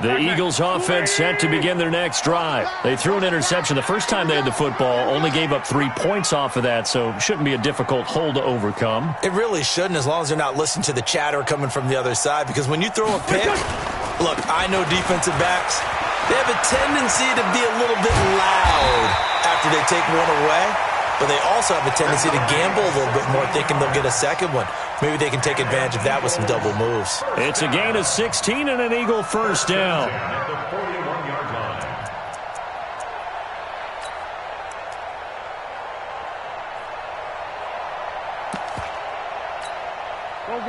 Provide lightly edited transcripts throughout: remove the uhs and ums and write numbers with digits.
The Eagles offense set to begin their next drive. They threw an interception the first time they had the football, only gave up 3 points off of that, so shouldn't be a difficult hole to overcome. It really shouldn't, as long as they're not listening to the chatter coming from the other side, because when you throw a pick, look, I know defensive backs, they have a tendency to be a little bit loud after they take one away, but they also have a tendency to gamble a little bit more, thinking they'll get a second one. Maybe they can take advantage of that with some double moves. It's a gain of 16 and an Eagle first down. At the 41-yard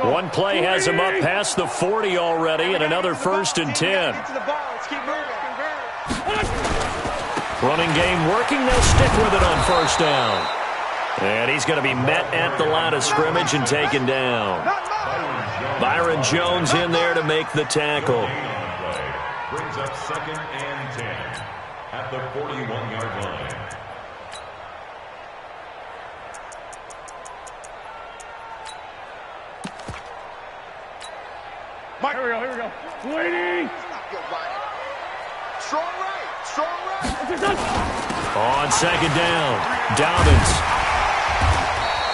line. One play has him up past the 40 already, and another 1st and 10. Running game working. They'll stick with it on first down. And he's going to be met at the line of scrimmage and taken down. Byron Jones in there to make the tackle. Brings up 2nd and 10 at the 41-yard line. Mike, here we go. Waiting. Strong right. On 2nd down, Dobbins.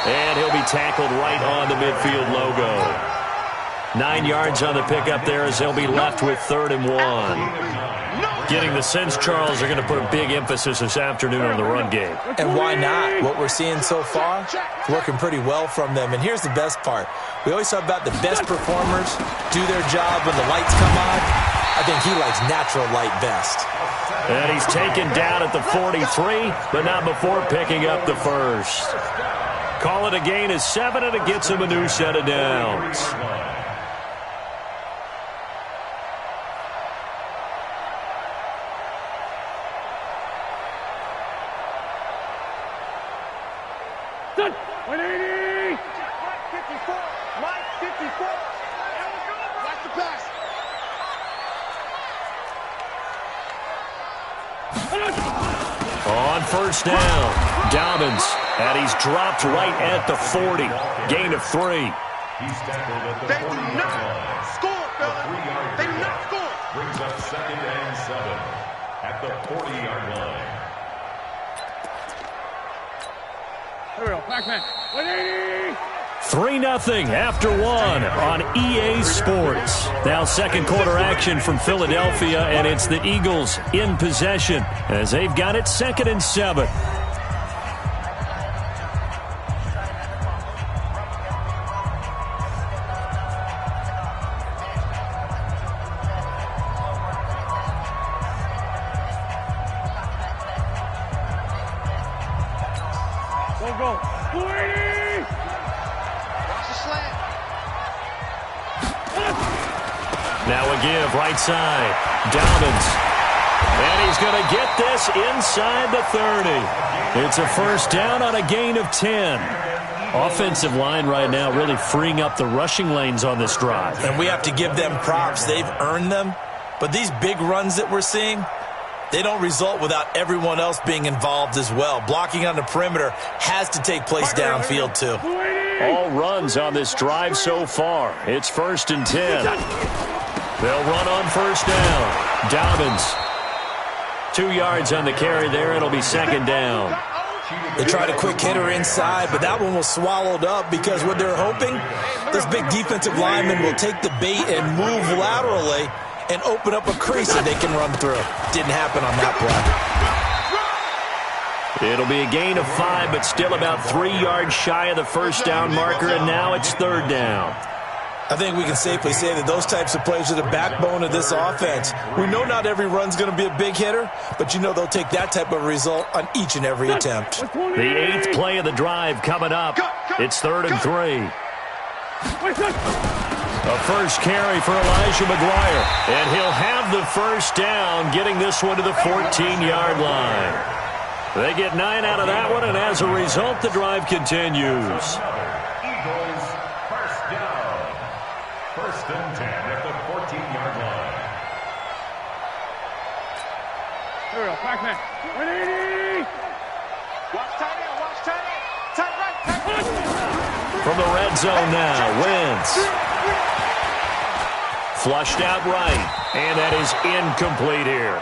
And he'll be tackled right on the midfield logo. 9 yards on the pickup there as they'll be left with 3rd and 1. Getting the sense, Charles, they're going to put a big emphasis this afternoon on the run game. And why not? What we're seeing so far, working pretty well from them. And here's the best part. We always talk about the best performers do their job when the lights come on. I think he likes natural light best. And he's taken down at the 43, but not before picking up the first. Call it a gain of 7, and it gets him a new set of downs. Done. 180. Mike 54. Mike 54. Watch the pass. On first down, Dobbins, and he's dropped right at the 40. Gain of 3. He's tackled at the 40-yard line. Score, Phil. They do not score. Brings up 2nd and 7 at the 40-yard line. Here we go. Back man. 180. 3-0 after 1 on EA Sports. Now 2nd quarter action from Philadelphia, and it's the Eagles in possession as they've got it 2nd and 7. Go. 280. Now a give right side. Dobbins. And he's going to get this inside the 30. It's a first down on a gain of 10. Offensive line right now really freeing up the rushing lanes on this drive. And we have to give them props. They've earned them. But these big runs that we're seeing, they don't result without everyone else being involved as well. Blocking on the perimeter has to take place downfield too. All runs on this drive so far. It's 1st and 10. They'll run on first down. Dobbins. 2 yards on the carry there. It'll be 2nd down. They tried a quick hitter inside, but that one was swallowed up because what they're hoping, this big defensive lineman will take the bait and move laterally and open up a crease that they can run through. Didn't happen on that play. It'll be a gain of 5, but still about 3 yards shy of the first down marker, and now it's 3rd down. I think we can safely say that those types of plays are the backbone of this offense. We know not every run's going to be a big hitter, but you know they'll take that type of result on each and every attempt. The 8th play of the drive coming up. It's 3rd and 3. A first carry for Elijah McGuire, and he'll have the first down, getting this one to the 14-yard line. They get 9 out of that one, and as a result, the drive continues. Eagles first down. 1st and 10 at the 14-yard line. Here we go. Back man. 180. Watch tight end. Watch tight end. Tight right. Tight right. From the red zone now, Wentz. Flushed out right, and that is incomplete here.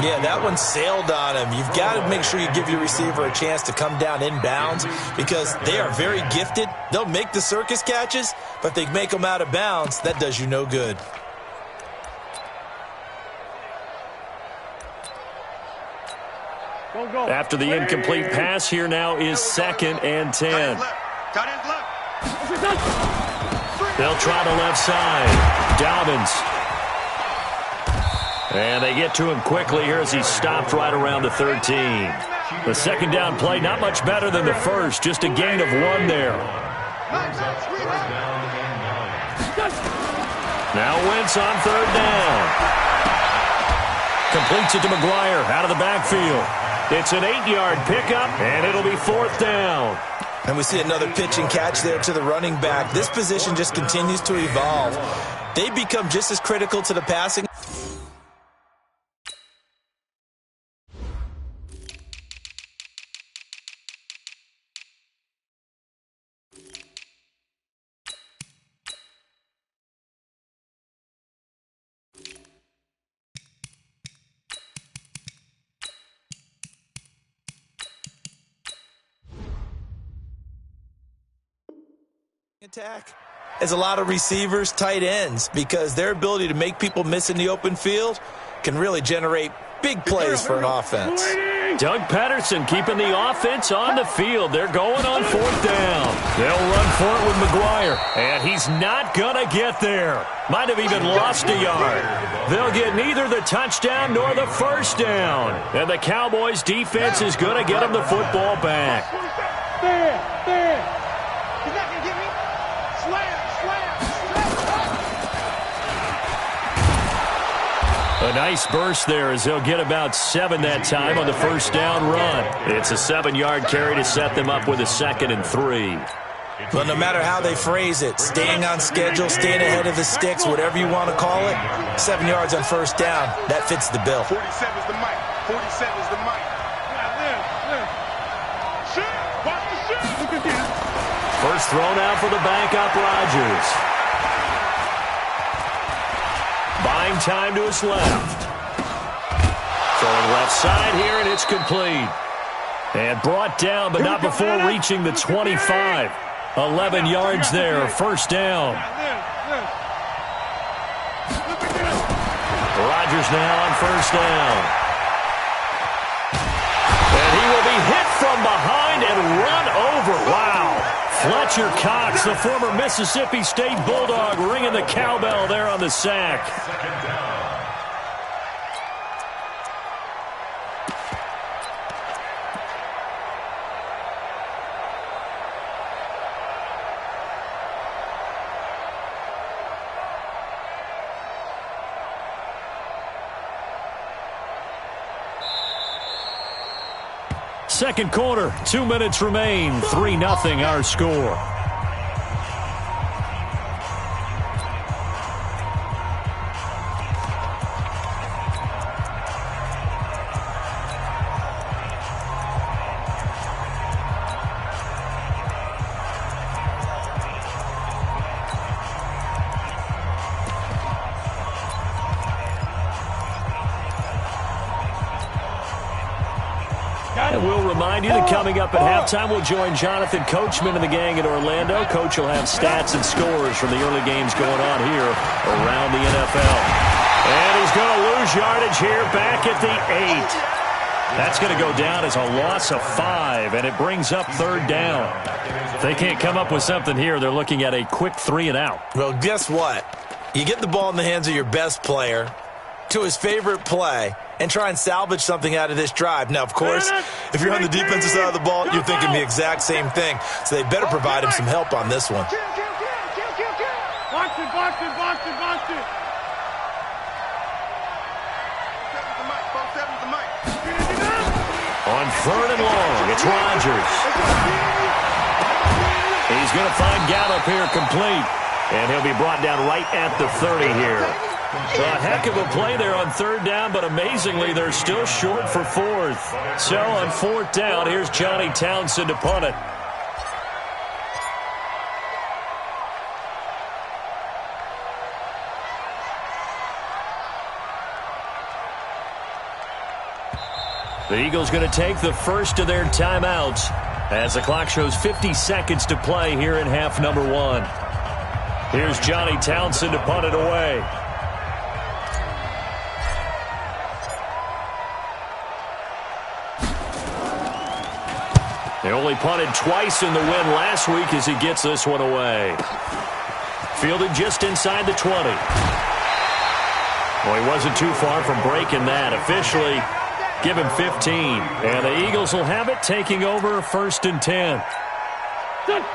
Yeah, that one sailed on him. You've got to make sure you give your receiver a chance to come down inbounds because they are very gifted. They'll make the circus catches, but if they make them out of bounds, that does you no good. After the incomplete pass, here now is 2nd and 10. They'll try the left side. Dobbins. And they get to him quickly here as he stopped right around the 13. The second down play, not much better than the first, just a gain of 1 there. Now Wentz on 3rd down. Completes it to McGuire out of the backfield. It's an 8-yard pickup, and it'll be 4th down. And we see another pitch and catch there to the running back. This position just continues to evolve. They become just as critical to the passing. Attack as a lot of receivers, tight ends, because their ability to make people miss in the open field can really generate big plays for an offense. Doug Patterson keeping the offense on the field. They're going on 4th down. They'll run for it with McGuire, and he's not going to get there. Might have even lost a yard. They'll get neither the touchdown nor the 1st down. And the Cowboys' defense is going to get him the football back. There. He's not going to get me. Slam. A nice burst there as they'll get about 7 that time on the 1st down run. It's a 7-yard carry to set them up with a 2nd and 3. But no matter how they phrase it, staying on schedule, staying ahead of the sticks, whatever you want to call it, 7 yards on 1st down, that fits the bill. 47's the mic. 47's the mic. First thrown out for the backup, Rodgers. Buying time to his left. Throwing left side here, and it's complete. And brought down, but not before reaching the 25. 11 yards there, 1st down. Rodgers now on 1st down. And he will be hit from behind and run over. Wow. Fletcher Cox, the former Mississippi State Bulldog, ringing the cowbell there on the sack. Second quarter, 2 minutes remain, 3-0 our score. And we'll remind you that coming up at halftime, we'll join Jonathan Coachman and the gang in Orlando. Coach will have stats and scores from the early games going on here around the NFL. And he's going to lose yardage here back at the 8. That's going to go down as a loss of 5, and it brings up 3rd down. If they can't come up with something here, they're looking at a quick 3 and out. Well, guess what? You get the ball in the hands of your best player to his favorite play and try and salvage something out of this drive. Now, of course, if you're on the defensive side of the ball, you're thinking the exact same thing. So they better provide him some help on this one. Box it. On 3rd and long, it's Rodgers. He's going to find Gallup here complete. And he'll be brought down right at the 30 here. A heck of a play there on 3rd down, but amazingly, they're still short for 4th. So on 4th down, here's Johnny Townsend to punt it. The Eagles going to take the first of their timeouts as the clock shows 50 seconds to play here in half number 1. Here's Johnny Townsend to punt it away. They only punted twice in the win last week as he gets this one away. Fielded just inside the 20. Well, he wasn't too far from breaking that. Officially, give him 15. And the Eagles will have it, taking over 1st and 10.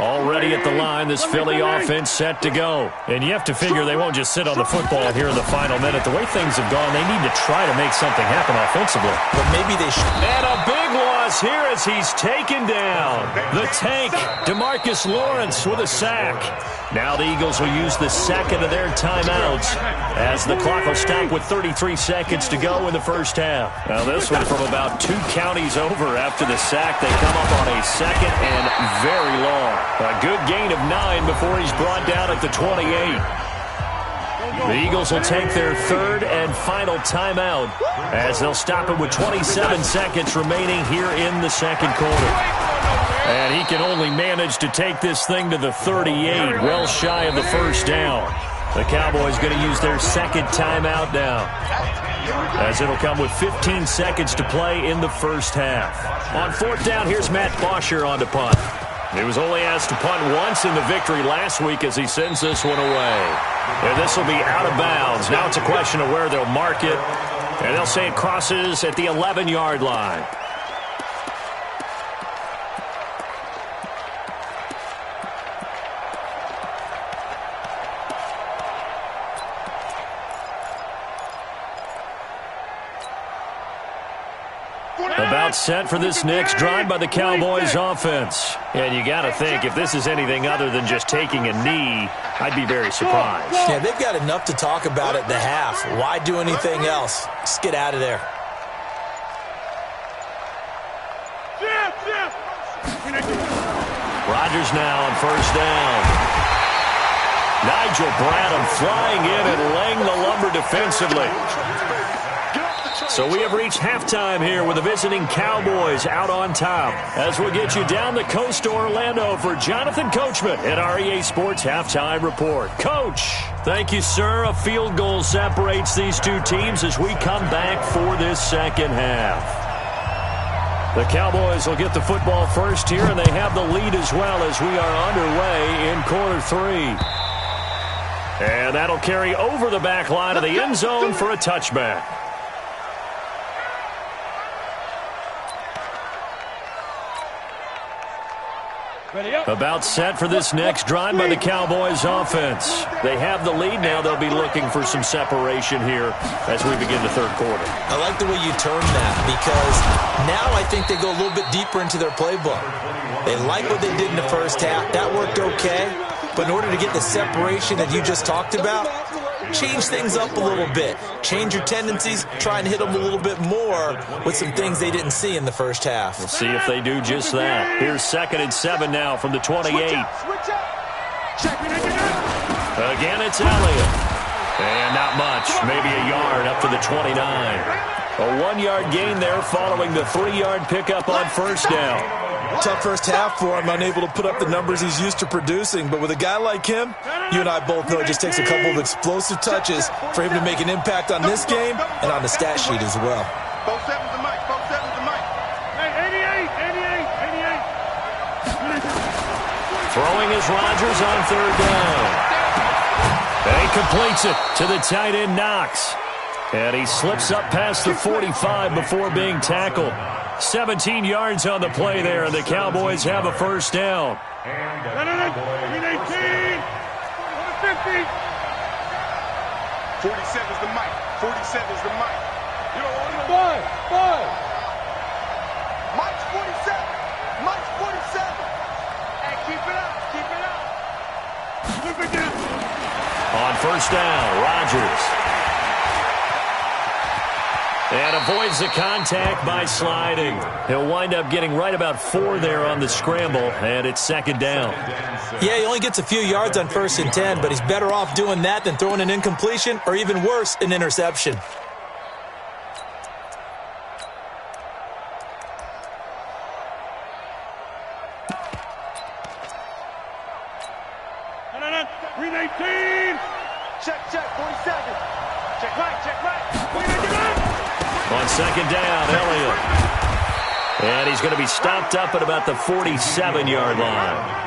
Already at the line, this Philly offense set to go. And you have to figure they won't just sit on the football here in the final minute. The way things have gone, they need to try to make something happen offensively. But maybe they should. And a big loss here as he's taken down. The tank, DeMarcus Lawrence with a sack. Now the Eagles will use the second of their timeouts as the clock will stop with 33 seconds to go in the first half. Now this one from about 2 counties over after the sack. They come up on a second and very long. A good gain of 9 before he's brought down at the 28. The Eagles will take their third and final timeout as they'll stop it with 27 seconds remaining here in the second quarter. And he can only manage to take this thing to the 38, well shy of the first down. The Cowboys going to use their second timeout now, as it'll come with 15 seconds to play in the first half. On 4th down, here's Matt Bosher on to punt. He was only asked to punt once in the victory last week as he sends this one away. And this will be out of bounds. Now it's a question of where they'll mark it. And they'll say it crosses at the 11-yard line. About set for this next drive by the Cowboys offense. And you got to think, if this is anything other than just taking a knee, I'd be very surprised. Yeah, they've got enough to talk about at the half. Why do anything else? Just get out of there. Rodgers now on 1st down. Nigel Bradham flying in and laying the lumber defensively. So we have reached halftime here with the visiting Cowboys out on top. As we'll get you down the coast to Orlando for Jonathan Coachman at our EA Sports Halftime Report. Coach, thank you, sir. A field goal separates these two teams as we come back for this second half. The Cowboys will get the football first here, and they have the lead as well as we are underway in quarter 3. And that'll carry over the back line of the end zone for a touchback. About set for this next drive by the Cowboys offense. They have the lead now. They'll be looking for some separation here as we begin the third quarter. I like the way you term that, because now I think they go a little bit deeper into their playbook. They like what they did in the first half. That worked okay. But in order to get the separation that you just talked about, change things up a little bit. Change your tendencies. Try and hit them a little bit more with some things they didn't see in the first half. We'll see if they do just that. Here's 2nd and 7 now from the 28. Again, it's Elliott. And not much. Maybe a yard up to the 29. A 1-yard gain there following the 3-yard pickup on 1st down. Tough first half for him, unable to put up the numbers he's used to producing. But with a guy like him, you and I both know it just takes a couple of explosive touches for him to make an impact on this game and on the stat sheet as well. Both sevens to Mike. Both sevens to Mike. Hey, 88. Throwing is Rodgers on 3rd down. And he completes it to the tight end Knox. And he slips up past the 45 before being tackled. 17 yards on the play there, and the Cowboys have a 1st down. 18. 50. 47's the Mike. 47's the Mike. You don't want to know. Five. Mike's 47. Mike's 47. Hey, keep it up. Keep it up. On 1st down, Rodgers. And avoids the contact by sliding. He'll wind up getting right about 4 there on the scramble, and it's 2nd down. Yeah, he only gets a few yards on 1st and 10, but he's better off doing that than throwing an incompletion, or even worse, an interception. Green 18. Check, 40 seconds. Check right. On second down, Elliott. And he's going to be stopped up at about the 47-yard line.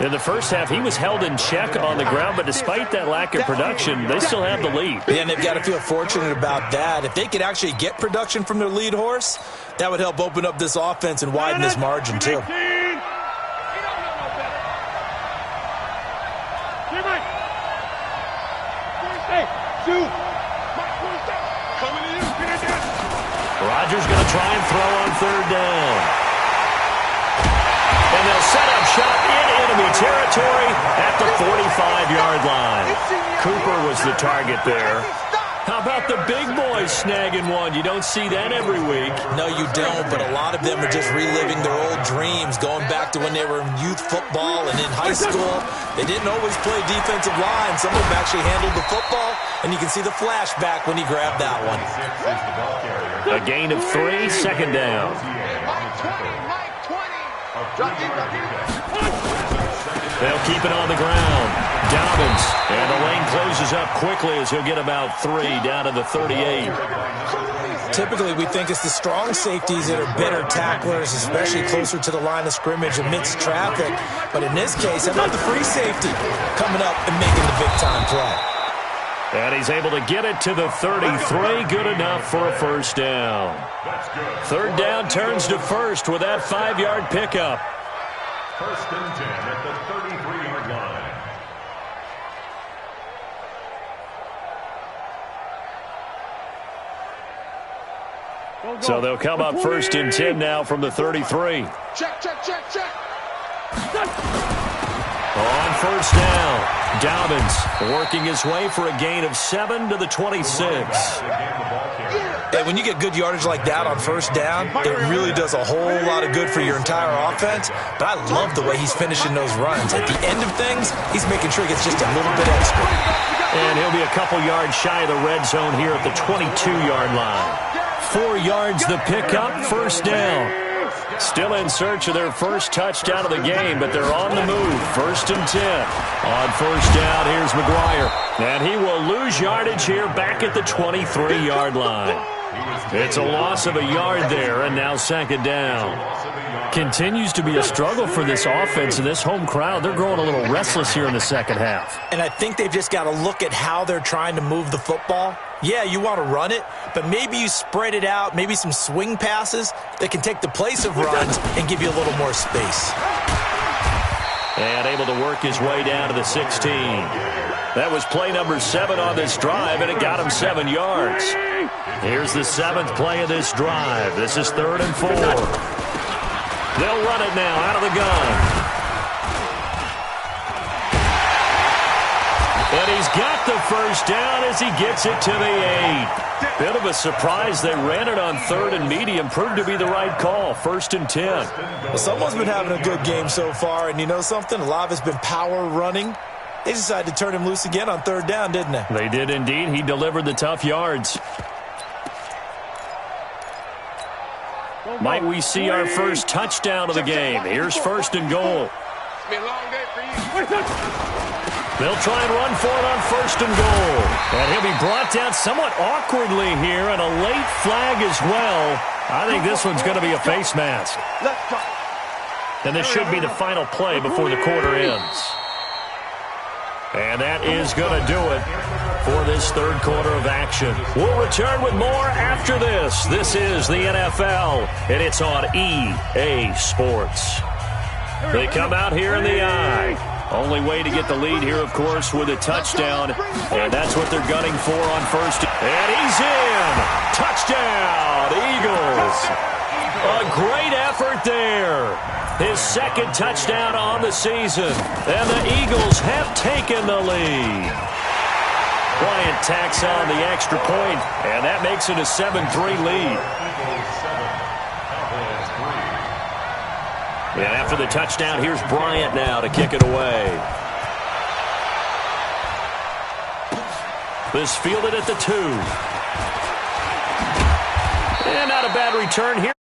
In the first half, he was held in check on the ground, but despite that lack of production, they still have the lead. Yeah, and they've got to feel fortunate about that. If they could actually get production from their lead horse, that would help open up this offense and widen this margin, too. Rodgers going to try and throw on third down. And they'll set up shop in enemy territory at the 45-yard line. Cooper was the target there. How about the big boys snagging one? You don't see that every week. No, you don't, but a lot of them are just reliving their old dreams, going back to when they were in youth football and in high school. They didn't always play defensive line. Some of them actually handled the football, and you can see the flashback when he grabbed that one. A gain of 3, second down. They'll keep it on the ground. Dobbins, and the lane closes up quickly as he'll get about 3 down to the 38. Typically, we think it's the strong safeties that are better tacklers, especially closer to the line of scrimmage amidst traffic. But in this case, how about the free safety coming up and making the big-time play? And he's able to get it to the 33. Good enough for a first down. Third down turns to first with that 5-yard pickup. First and 10 at the 33-yard line. So they'll come up first and 10 now from the 33. Check. On first down, Dobbins working his way for a gain of 7 to the 26. And when you get good yardage like that on first down, it really does a whole lot of good for your entire offense. But I love the way he's finishing those runs. At the end of things, he's making sure he gets just a little bit extra. And he'll be a couple yards shy of the red zone here at the 22-yard line. 4 yards the pickup, first down. Still in search of their first touchdown of the game, but they're on the move. First and 10. On first down, here's McGuire. And he will lose yardage here back at the 23-yard line. It's a loss of a yard there, and now second down. Continues to be a struggle for this offense and this home crowd. They're growing a little restless here in the second half. And I think they've just got to look at how they're trying to move the football. Yeah, you want to run it, but maybe you spread it out, maybe some swing passes that can take the place of runs and give you a little more space. And able to work his way down to the 16. That was play number 7 on this drive, and it got him 7 yards. Here's the 7th play of this drive. This is 3rd and 4. They'll run it now out of the gun. And he's got the first down as he gets it to the 8. Bit of a surprise. They ran it on 3rd and medium. Proved to be the right call. 1st and 10. Well, someone's been having a good game so far, and you know something? A lot of it's been power running. They decided to turn him loose again on 3rd down, didn't they? They did indeed. He delivered the tough yards. Might we see our first touchdown of the game? Here's 1st and goal. It's been a long day for you. They'll try and run for it on 1st and goal. And he'll be brought down somewhat awkwardly here, and a late flag as well. I think this one's going to be a face mask. And this should be the final play before the quarter ends. And that is going to do it for this 3rd quarter of action. We'll return with more after this. This is the NFL, and it's on EA Sports. They come out here in the eye. Only way to get the lead here, of course, with a touchdown. And that's what they're gunning for on first. And he's in. Touchdown, Eagles. A great effort there. His 2nd touchdown on the season. And the Eagles have taken the lead. Bryant tacks on the extra point, and that makes it a 7-3 lead. And after the touchdown, here's Bryant now to kick it away. This fielded at the 2. And not a bad return here.